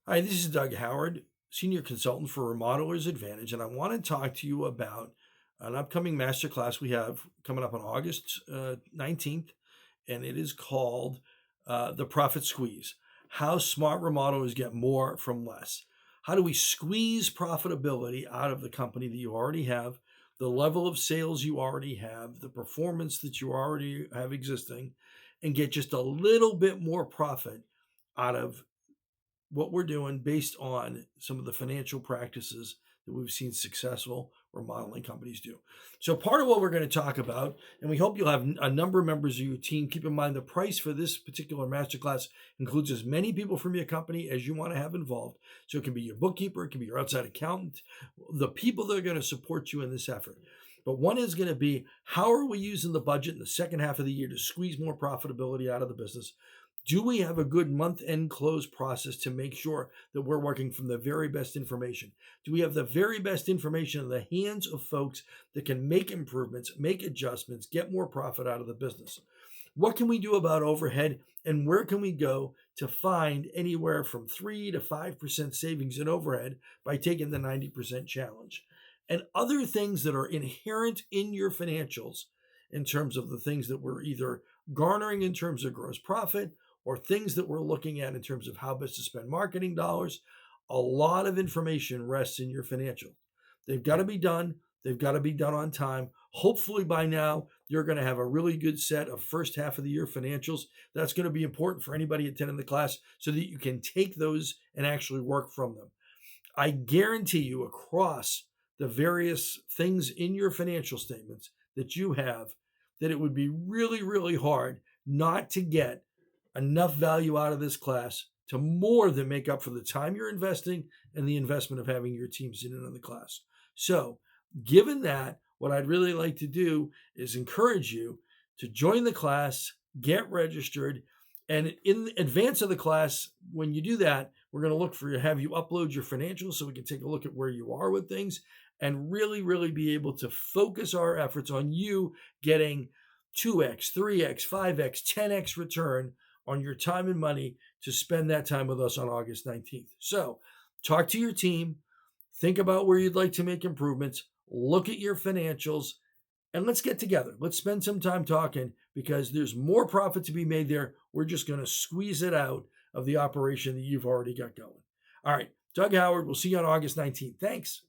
Hi, this is Doug Howard, Senior Consultant for Remodeler's Advantage, and I want to talk to you about an upcoming masterclass we have coming up on August 19th, and it is called The Profit Squeeze: How Smart Remodelers Get More from Less. How do we squeeze profitability out of the company that you already have, the level of sales you already have, the performance that you already have existing, and get just a little bit more profit out of what we're doing based on some of the financial practices that we've seen successful remodeling companies do. So, part of what we're going to talk about, and we hope you'll have a number of members of your team. Keep in mind the price for this particular masterclass includes as many people from your company as you want to have involved. So, it can be your bookkeeper, it can be your outside accountant, the people that are going to support you in this effort. But one is going to be, how are we using the budget in the second half of the year to squeeze more profitability out of the business? Do we have a good month-end close process to make sure that we're working from the very best information? Do we have the very best information in the hands of folks that can make improvements, make adjustments, get more profit out of the business? What can we do about overhead, and where can we go to find anywhere from 3 to 5% savings in overhead by taking the 90% challenge? And other things that are inherent in your financials in terms of the things that we're either garnering in terms of gross profit or things that we're looking at in terms of how best to spend marketing dollars. A lot of information rests in your financial. They've got to be done. They've got to be done on time. Hopefully by now, you're going to have a really good set of first half of the year financials. That's going to be important for anybody attending the class so that you can take those and actually work from them. I guarantee you, across the various things in your financial statements that you have, that it would be really, really hard not to get enough value out of this class to more than make up for the time you're investing and the investment of having your team sit in on the class. So, given that, what I'd really like to do is encourage you to join the class, get registered, and in advance of the class, when you do that, we're going to look for you, have you upload your financials so we can take a look at where you are with things and really, really be able to focus our efforts on you getting 2x, 3x, 5x, 10x return on your time and money to spend that time with us on August 19th. So talk to your team, think about where you'd like to make improvements, look at your financials, and let's get together. Let's spend some time talking because there's more profit to be made there. We're just going to squeeze it out of the operation that you've already got going. All right, Doug Howard, we'll see you on August 19th. Thanks.